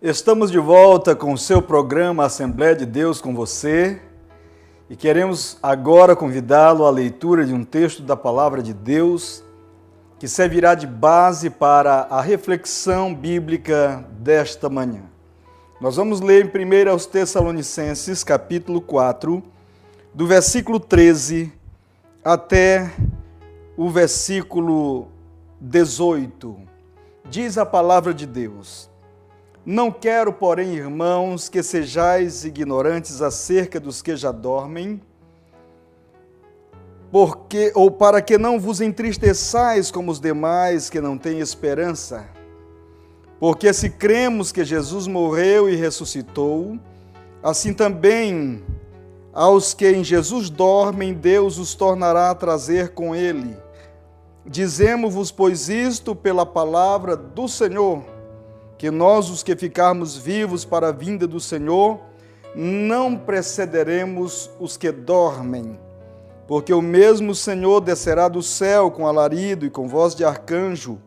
Estamos de volta com o seu programa Assembleia de Deus com você e queremos agora convidá-lo à leitura de um texto da Palavra de Deus que servirá de base para a reflexão bíblica desta manhã. Nós vamos ler em 1 aos Tessalonicenses, capítulo 4, do versículo 13 até o versículo 18. Diz a Palavra de Deus: Não quero, porém, irmãos, que sejais ignorantes acerca dos que já dormem, para que não vos entristeçais como os demais que não têm esperança. Porque se cremos que Jesus morreu e ressuscitou, assim também aos que em Jesus dormem, Deus os tornará a trazer com ele. Dizemo-vos, pois, isto pela palavra do Senhor, que nós, os que ficarmos vivos para a vinda do Senhor, não precederemos os que dormem. Porque o mesmo Senhor descerá do céu com alarido e com voz de arcanjo,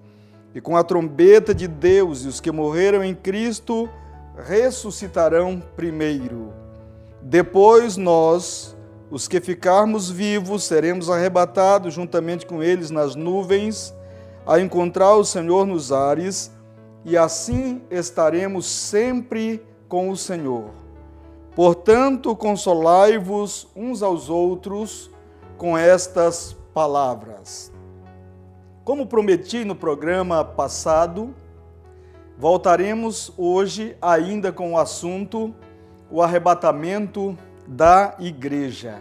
e com a trombeta de Deus, e os que morreram em Cristo ressuscitarão primeiro. Depois nós, os que ficarmos vivos, seremos arrebatados juntamente com eles nas nuvens, a encontrar o Senhor nos ares, e assim estaremos sempre com o Senhor. Portanto, consolai-vos uns aos outros com estas palavras. Como prometi no programa passado, voltaremos hoje ainda com o assunto o arrebatamento da igreja.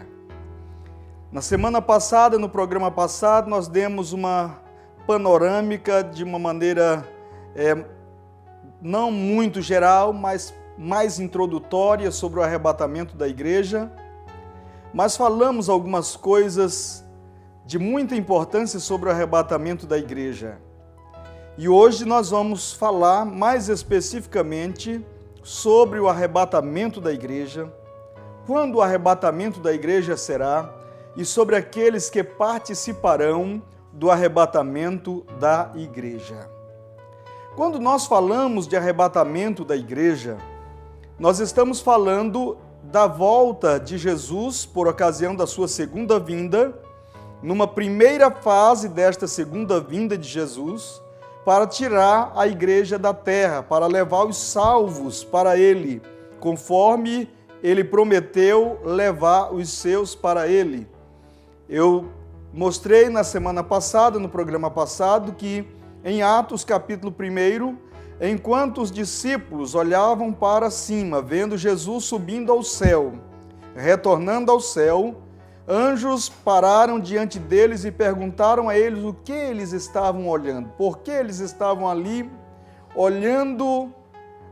Na semana passada, no programa passado, nós demos uma panorâmica de uma maneira não muito geral, mas mais introdutória sobre o arrebatamento da igreja, mas falamos algumas coisas de muita importância sobre o arrebatamento da igreja. E hoje nós vamos falar mais especificamente sobre o arrebatamento da igreja, quando o arrebatamento da igreja será e sobre aqueles que participarão do arrebatamento da igreja. Quando nós falamos de arrebatamento da igreja, nós estamos falando da volta de Jesus por ocasião da sua segunda vinda, numa primeira fase desta segunda vinda de Jesus, para tirar a igreja da terra, para levar os salvos para ele, conforme ele prometeu levar os seus para ele. Eu mostrei na semana passada, no programa passado, que em Atos capítulo 1, enquanto os discípulos olhavam para cima, vendo Jesus subindo ao céu, retornando ao céu, anjos pararam diante deles e perguntaram a eles o que eles estavam olhando, por que eles estavam ali olhando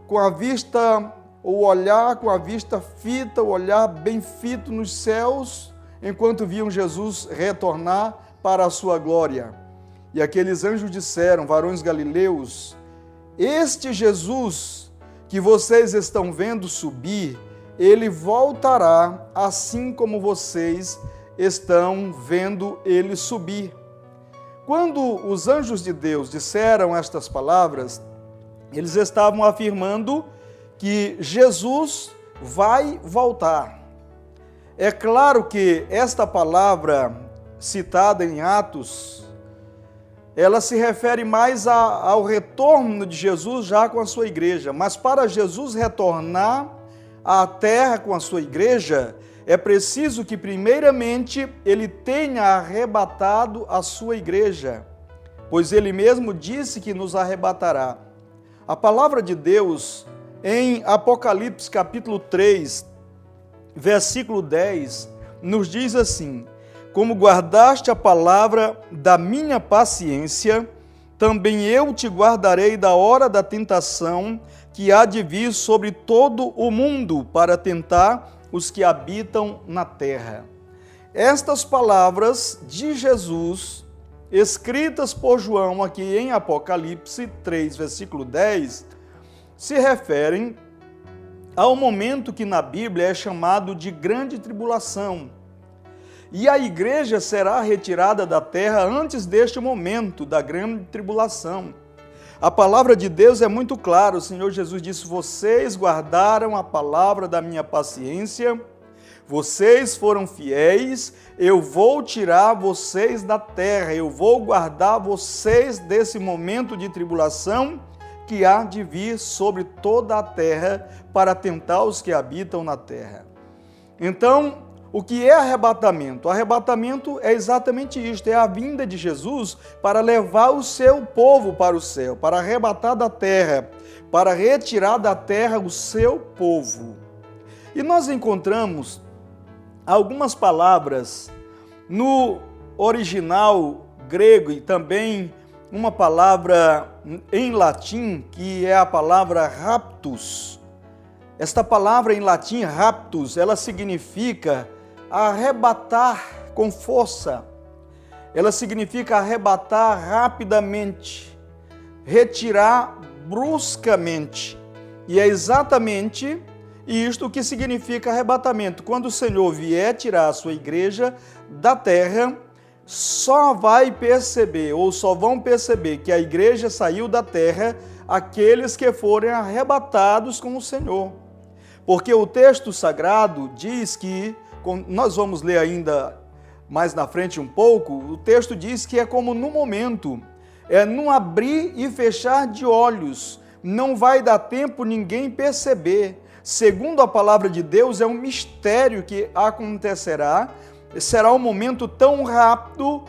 com a vista, o olhar com a vista fita, o olhar bem fito nos céus, enquanto viam Jesus retornar para a sua glória. E aqueles anjos disseram: varões galileus, este Jesus que vocês estão vendo subir, ele voltará assim como vocês estão vendo ele subir. Quando os anjos de Deus disseram estas palavras, eles estavam afirmando que Jesus vai voltar. É claro que esta palavra citada em Atos, ela se refere mais ao retorno de Jesus já com a sua igreja. Mas para Jesus retornar à terra com a sua igreja, é preciso que primeiramente ele tenha arrebatado a sua igreja, pois ele mesmo disse que nos arrebatará. A palavra de Deus em Apocalipse capítulo 3, versículo 10, nos diz assim: como guardaste a palavra da minha paciência, também eu te guardarei da hora da tentação que há de vir sobre todo o mundo para tentar os que habitam na terra. Estas palavras de Jesus, escritas por João aqui em Apocalipse 3, versículo 10, se referem ao momento que na Bíblia é chamado de grande tribulação. E a igreja será retirada da terra antes deste momento da grande tribulação. A palavra de Deus é muito clara. O Senhor Jesus disse: vocês guardaram a palavra da minha paciência, vocês foram fiéis, eu vou tirar vocês da terra, eu vou guardar vocês desse momento de tribulação que há de vir sobre toda a terra para tentar os que habitam na terra. Então, o que é arrebatamento? Arrebatamento é exatamente isto, é a vinda de Jesus para levar o seu povo para o céu, para arrebatar da terra, para retirar da terra o seu povo. E nós encontramos algumas palavras no original grego e também uma palavra em latim, que é a palavra raptus. Esta palavra em latim, raptus, ela significa arrebatar com força. Ela significa arrebatar rapidamente, retirar bruscamente. E é exatamente isto que significa arrebatamento. Quando o Senhor vier tirar a sua igreja da terra, só vai perceber, ou só vão perceber que a igreja saiu da terra aqueles que forem arrebatados com o Senhor. Porque o texto sagrado diz que, nós vamos ler ainda mais na frente um pouco, o texto diz que é como no momento, é num abrir e fechar de olhos, não vai dar tempo ninguém perceber. Segundo a palavra de Deus, é um mistério que acontecerá, será um momento tão rápido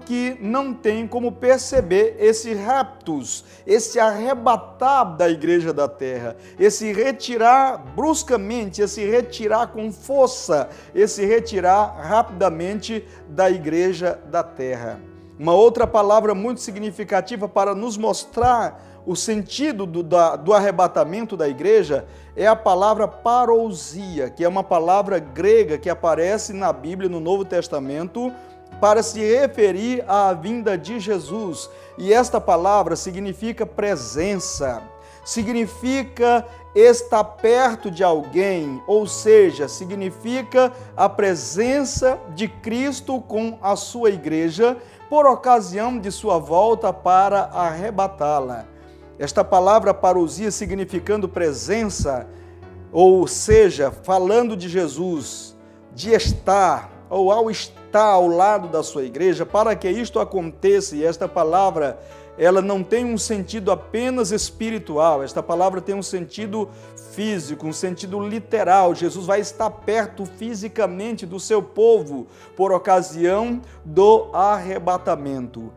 que não tem como perceber esse raptus, esse arrebatar da igreja da terra, esse retirar bruscamente, esse retirar com força, esse retirar rapidamente da igreja da terra. Uma outra palavra muito significativa para nos mostrar o sentido do arrebatamento da igreja é a palavra parousia, que é uma palavra grega que aparece na Bíblia, no Novo Testamento, para se referir à vinda de Jesus. E esta palavra significa presença, significa estar perto de alguém, ou seja, significa a presença de Cristo com a sua igreja por ocasião de sua volta para arrebatá-la. Esta palavra parousia significando presença, ou seja, falando de Jesus, de estar, ou ao estar ao lado da sua igreja, para que isto aconteça, e esta palavra, ela não tem um sentido apenas espiritual, esta palavra tem um sentido físico, um sentido literal. Jesus vai estar perto fisicamente do seu povo por ocasião do arrebatamento.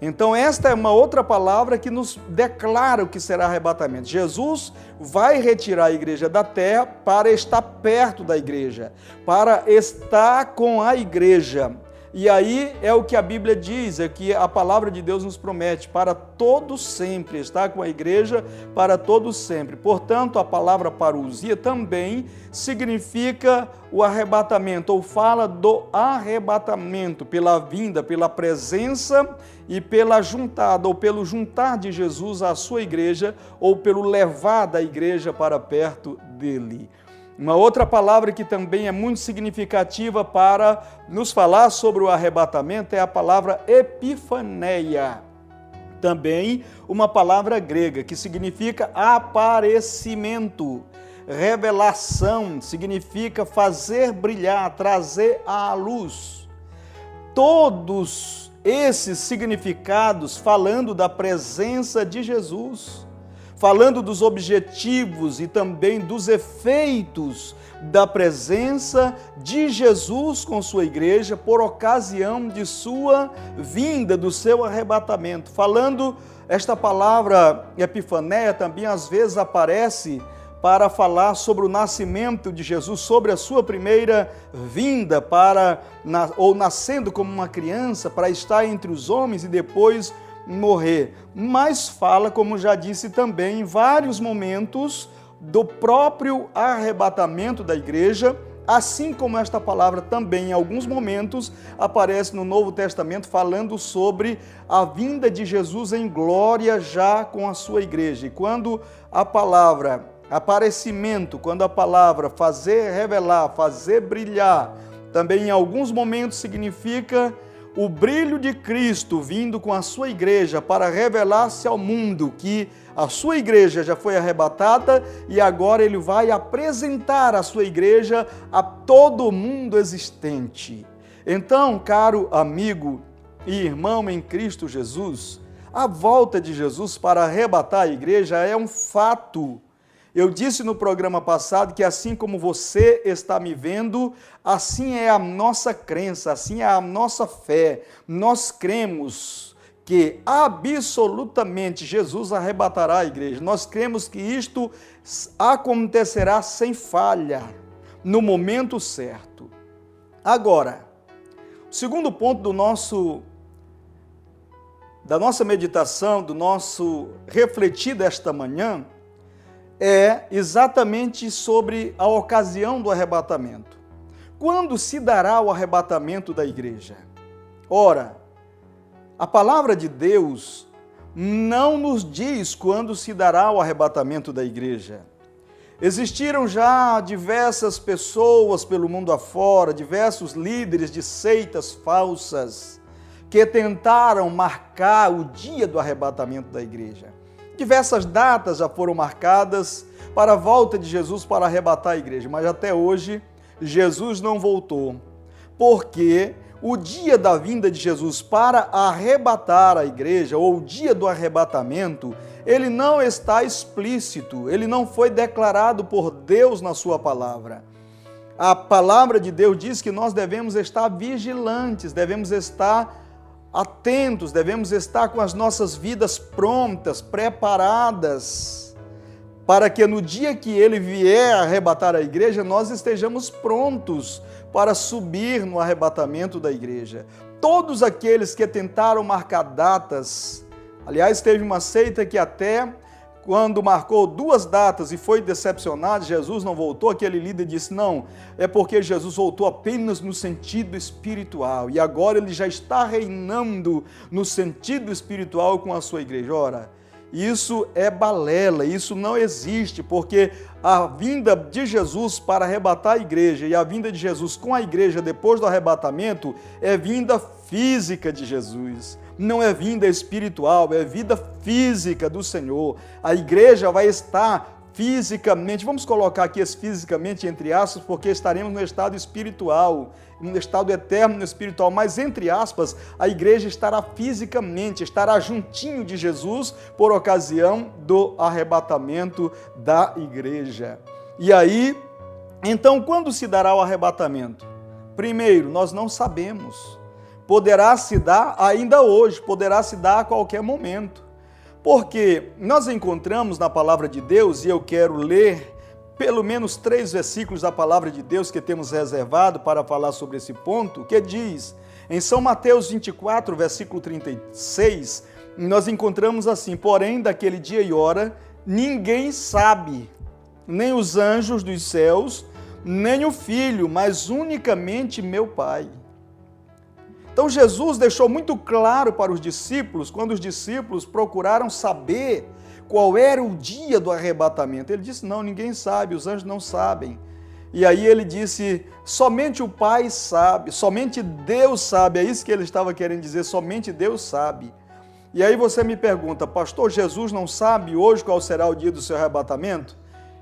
Então esta é uma outra palavra que nos declara o que será arrebatamento. Jesus vai retirar a igreja da terra para estar perto da igreja, para estar com a igreja. E aí é o que a Bíblia diz, é que a palavra de Deus nos promete, para todo sempre, estar com a igreja para todo sempre. Portanto, a palavra parousia também significa o arrebatamento, ou fala do arrebatamento, pela vinda, pela presença e pela juntada, ou pelo juntar de Jesus à sua igreja, ou pelo levar da igreja para perto dele. Uma outra palavra que também é muito significativa para nos falar sobre o arrebatamento é a palavra epifaneia. Também uma palavra grega que significa aparecimento, revelação, significa fazer brilhar, trazer à luz. Todos esses significados falando da presença de Jesus, falando dos objetivos e também dos efeitos da presença de Jesus com sua igreja por ocasião de sua vinda, do seu arrebatamento. Falando, esta palavra epifaneia também às vezes aparece para falar sobre o nascimento de Jesus, sobre a sua primeira vinda, ou nascendo como uma criança para estar entre os homens e depois morrer, mas fala, como já disse também, em vários momentos do próprio arrebatamento da igreja, assim como esta palavra também em alguns momentos aparece no Novo Testamento falando sobre a vinda de Jesus em glória já com a sua igreja. E quando a palavra aparecimento, quando a palavra fazer revelar, fazer brilhar, também em alguns momentos significa o brilho de Cristo vindo com a sua igreja para revelar-se ao mundo que a sua igreja já foi arrebatada e agora ele vai apresentar a sua igreja a todo mundo existente. Então, caro amigo e irmão em Cristo Jesus, a volta de Jesus para arrebatar a igreja é um fato. Eu disse no programa passado que assim como você está me vendo, assim é a nossa crença, assim é a nossa fé. Nós cremos que absolutamente Jesus arrebatará a igreja. Nós cremos que isto acontecerá sem falha, no momento certo. Agora, o segundo ponto da nossa meditação, do nosso refletir desta manhã, é exatamente sobre a ocasião do arrebatamento. Quando se dará o arrebatamento da igreja? Ora, a palavra de Deus não nos diz quando se dará o arrebatamento da igreja. Existiram já diversas pessoas pelo mundo afora, diversos líderes de seitas falsas que tentaram marcar o dia do arrebatamento da igreja. Diversas datas já foram marcadas para a volta de Jesus para arrebatar a igreja, mas até hoje Jesus não voltou, porque o dia da vinda de Jesus para arrebatar a igreja, ou o dia do arrebatamento, ele não está explícito, ele não foi declarado por Deus na sua palavra. A palavra de Deus diz que nós devemos estar vigilantes, devemos estar atentos, devemos estar com as nossas vidas prontas, preparadas, para que no dia que ele vier arrebatar a igreja, nós estejamos prontos para subir no arrebatamento da igreja. Todos aqueles que tentaram marcar datas, aliás, teve uma seita que até quando marcou 2 datas e foi decepcionado, Jesus não voltou, aquele líder disse, não, é porque Jesus voltou apenas no sentido espiritual e agora ele já está reinando no sentido espiritual com a sua igreja. Ora, isso é balela, isso não existe, porque a vinda de Jesus para arrebatar a igreja e a vinda de Jesus com a igreja depois do arrebatamento é vinda física de Jesus. Não é vinda espiritual, é vida física do Senhor. A igreja vai estar fisicamente, vamos colocar aqui esse fisicamente entre aspas, porque estaremos no estado espiritual, no estado eterno espiritual, mas entre aspas, a igreja estará fisicamente, estará juntinho de Jesus por ocasião do arrebatamento da igreja. E aí, então, quando se dará o arrebatamento? Primeiro, nós não sabemos. Poderá se dar ainda hoje, poderá se dar a qualquer momento. Porque nós encontramos na palavra de Deus, e eu quero ler pelo menos 3 versículos da palavra de Deus que temos reservado para falar sobre esse ponto, que diz, em São Mateus 24, versículo 36, nós encontramos assim, porém, daquele dia e hora, ninguém sabe, nem os anjos dos céus, nem o Filho, mas unicamente meu Pai. Então Jesus deixou muito claro para os discípulos, quando os discípulos procuraram saber qual era o dia do arrebatamento. Ele disse, não, ninguém sabe, os anjos não sabem. E aí ele disse, somente o Pai sabe, somente Deus sabe, é isso que ele estava querendo dizer, somente Deus sabe. E aí você me pergunta, pastor, Jesus não sabe hoje qual será o dia do seu arrebatamento?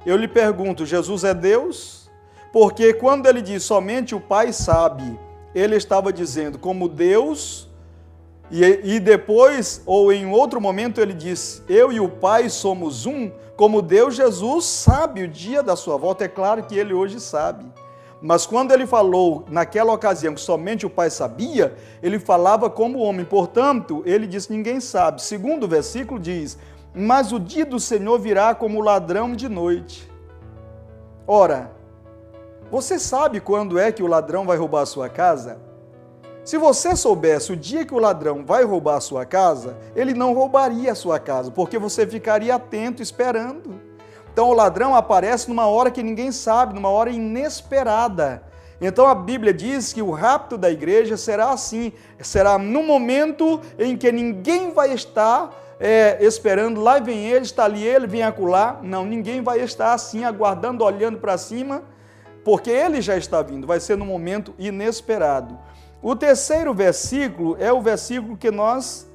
Eu lhe pergunto, Jesus é Deus? Porque quando ele diz somente o Pai sabe, ele estava dizendo como Deus, e depois, ou em outro momento, ele disse, eu e o Pai somos um, como Deus, Jesus sabe o dia da sua volta, é claro que ele hoje sabe. Mas quando ele falou, naquela ocasião, que somente o Pai sabia, ele falava como homem, portanto, ele disse, ninguém sabe. Segundo o versículo diz, mas o dia do Senhor virá como ladrão de noite. Ora, você sabe quando é que o ladrão vai roubar a sua casa? Se você soubesse o dia que o ladrão vai roubar a sua casa, ele não roubaria a sua casa, porque você ficaria atento, esperando. Então o ladrão aparece numa hora que ninguém sabe, numa hora inesperada. Então a Bíblia diz que o rapto da igreja será assim, será no momento em que ninguém vai estar esperando, lá vem ele, está ali ele, vem acolá. Não, ninguém vai estar assim, aguardando, olhando para cima, porque ele já está vindo, vai ser num momento inesperado. O terceiro versículo é o versículo que nós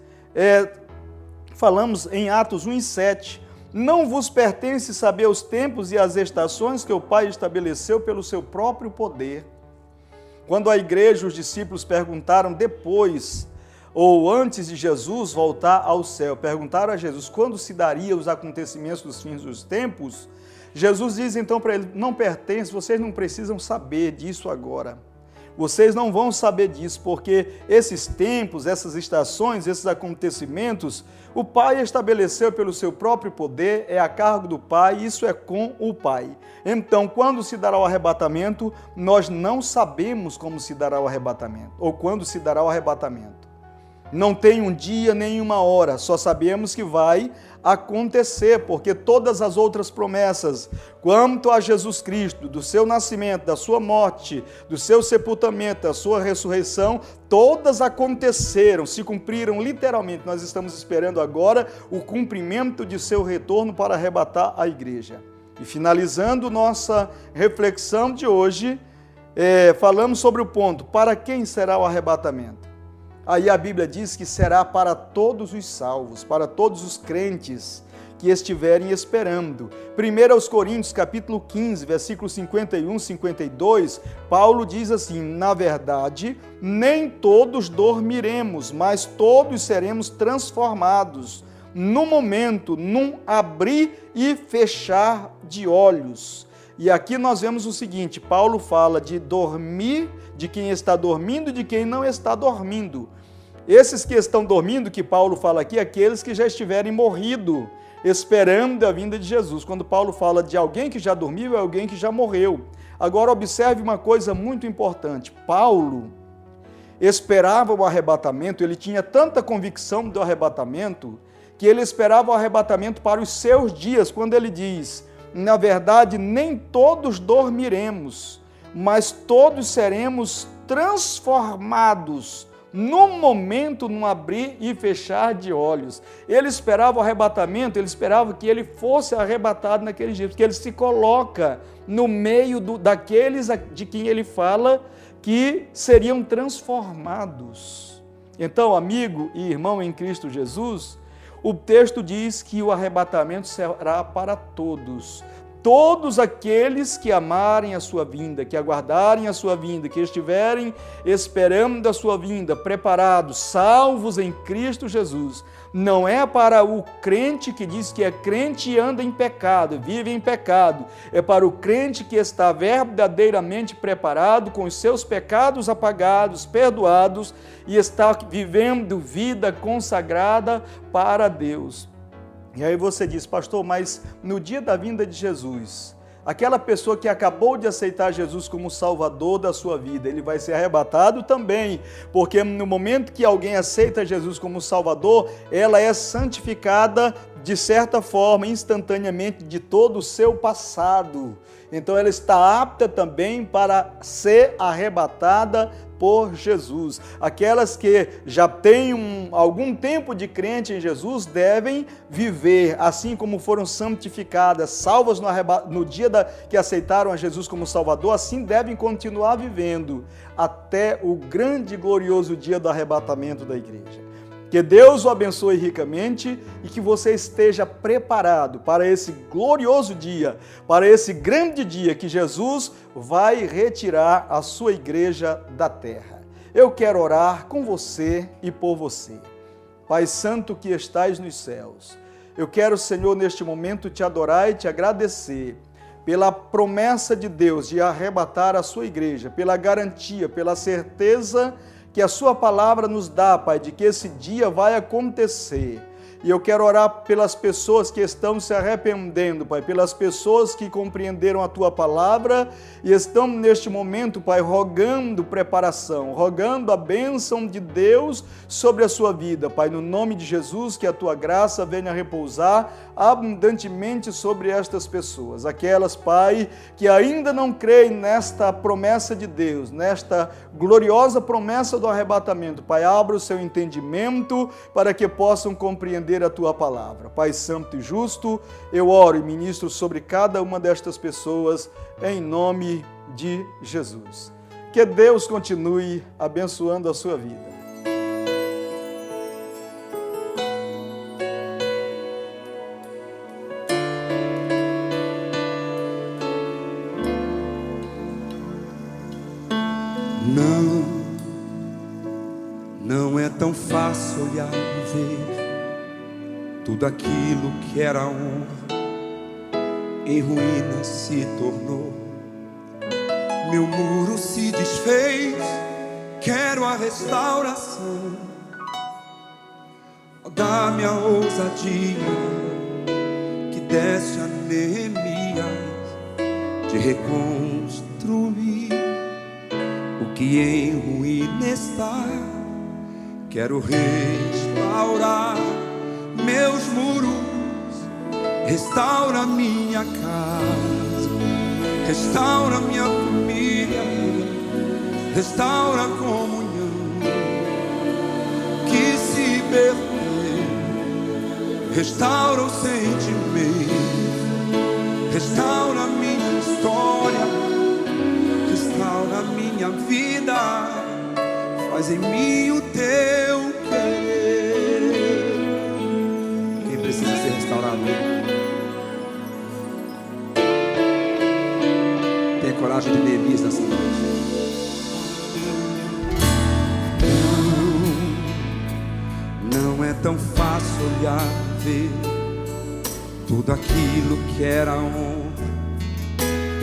falamos em Atos 1:7. Não vos pertence saber os tempos e as estações que o Pai estabeleceu pelo seu próprio poder. Quando a igreja, os discípulos perguntaram depois ou antes de Jesus voltar ao céu, perguntaram a Jesus quando se daria os acontecimentos dos fins dos tempos, Jesus diz então para eles, não pertence, vocês não precisam saber disso agora. Vocês não vão saber disso, porque esses tempos, essas estações, esses acontecimentos, o Pai estabeleceu pelo seu próprio poder, é a cargo do Pai, isso é com o Pai. Então, quando se dará o arrebatamento, nós não sabemos como se dará o arrebatamento, ou quando se dará o arrebatamento. Não tem um dia nem uma hora, só sabemos que vai acontecer, porque todas as outras promessas, quanto a Jesus Cristo, do seu nascimento, da sua morte, do seu sepultamento, da sua ressurreição, todas aconteceram, se cumpriram literalmente. Nós estamos esperando agora o cumprimento de seu retorno para arrebatar a igreja. E finalizando nossa reflexão de hoje, falamos sobre o ponto, para quem será o arrebatamento? Aí a Bíblia diz que será para todos os salvos, para todos os crentes que estiverem esperando. 1 Coríntios, capítulo 15, versículos 51, 52, Paulo diz assim, na verdade, nem todos dormiremos, mas todos seremos transformados, no momento, num abrir e fechar de olhos. E aqui nós vemos o seguinte, Paulo fala de dormir, de quem está dormindo e de quem não está dormindo. Esses que estão dormindo, que Paulo fala aqui, aqueles que já estiverem morrido, esperando a vinda de Jesus. Quando Paulo fala de alguém que já dormiu, é alguém que já morreu. Agora observe uma coisa muito importante. Paulo esperava o arrebatamento, ele tinha tanta convicção do arrebatamento, que ele esperava o arrebatamento para os seus dias, quando ele diz, na verdade, nem todos dormiremos, mas todos seremos transformados, num momento, num abrir e fechar de olhos. Ele esperava o arrebatamento, ele esperava que ele fosse arrebatado naquele dia, porque ele se coloca no meio daqueles de quem ele fala que seriam transformados. Então, amigo e irmão em Cristo Jesus, o texto diz que o arrebatamento será para todos. Todos aqueles que amarem a sua vinda, que aguardarem a sua vinda, que estiverem esperando a sua vinda, preparados, salvos em Cristo Jesus. Não é para o crente que diz que é crente e anda em pecado, vive em pecado. É para o crente que está verdadeiramente preparado, com os seus pecados apagados, perdoados, e está vivendo vida consagrada para Deus. E aí você diz, pastor, mas no dia da vinda de Jesus, aquela pessoa que acabou de aceitar Jesus como Salvador da sua vida, ele vai ser arrebatado também, porque no momento que alguém aceita Jesus como Salvador, ela é santificada de certa forma, instantaneamente, de todo o seu passado. Então ela está apta também para ser arrebatada por Jesus. Aquelas que já têm algum tempo de crente em Jesus devem viver, assim como foram santificadas, salvas no dia que aceitaram a Jesus como Salvador, assim devem continuar vivendo até o grande e glorioso dia do arrebatamento da igreja. Que Deus o abençoe ricamente e que você esteja preparado para esse glorioso dia, para esse grande dia que Jesus vai retirar a sua igreja da terra. Eu quero orar com você e por você. Pai Santo que estais nos céus, eu quero, Senhor, neste momento te adorar e te agradecer pela promessa de Deus de arrebatar a sua igreja, pela garantia, pela certeza que a sua palavra nos dá, Pai, de que esse dia vai acontecer. E eu quero orar pelas pessoas que estão se arrependendo, Pai, pelas pessoas que compreenderam a Tua palavra e estão neste momento, Pai, rogando preparação, rogando a bênção de Deus sobre a sua vida, Pai, no nome de Jesus, que a Tua graça venha repousar abundantemente sobre estas pessoas, aquelas, Pai, que ainda não creem nesta promessa de Deus, nesta gloriosa promessa do arrebatamento, Pai, abra o seu entendimento para que possam compreender a Tua palavra. Pai Santo e Justo, eu oro e ministro sobre cada uma destas pessoas, em nome de Jesus. Que Deus continue abençoando a sua vida. Não é tão fácil olhar e ver tudo aquilo que era honra em ruínas se tornou. Meu muro se desfez, quero a restauração. Dá-me a ousadia que desse a Neemias de reconstruir o que em ruína está. Quero restaurar meus muros, restaura minha casa, restaura minha família, restaura a comunhão que se perdeu, restaura o sentimento, restaura minha história, restaura minha vida. Faz em mim o teu querer. Quem precisa ser restaurado? Tenha coragem de Neemias nessa noite. Não é tão fácil olhar e ver tudo aquilo que era honra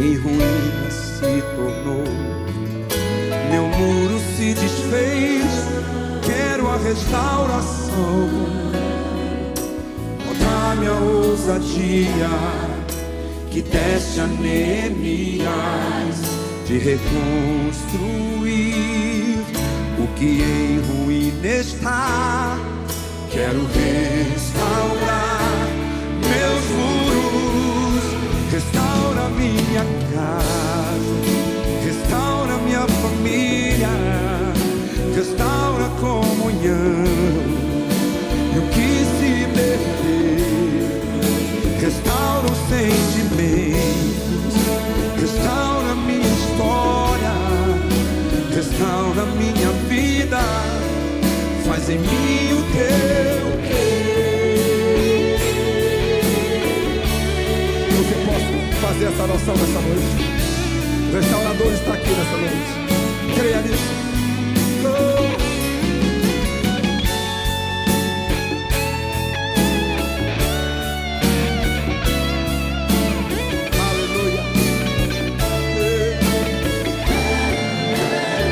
em ruínas se tornou. Meu muro se desfez, quero a restauração. Dá-me a ousadia que deste a Neemias de reconstruir o que em ruína está. Quero restaurar meus muros, restaura minha casa, restaura minha família, restaura a comunhão e o que se perdeu, restaura os sentimentos, restaura minha história, restaura minha vida, faz em mim o teu querer. Você pode fazer essa oração nessa noite? O restaurador está aqui nessa noite. Creia nisso. Aleluia.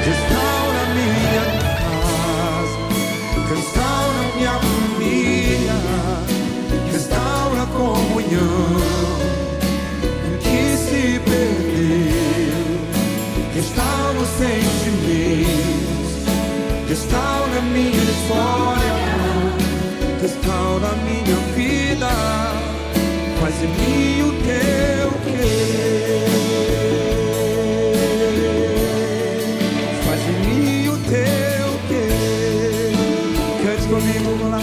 Restaura minha casa, restaura minha família, restaura a comunhão que se perdeu, restaura os sentimentos, restaura minha história, restaura minha vida, faz em mim o teu querer, faz em mim o teu querer. Cante comigo, vamos lá.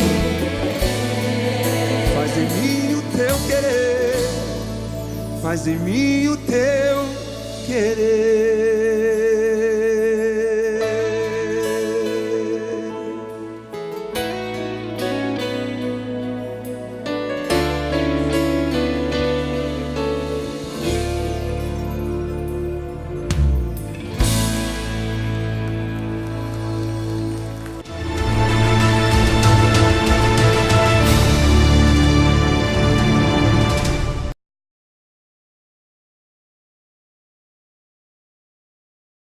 Faz em mim o teu querer, faz em mim o teu querer.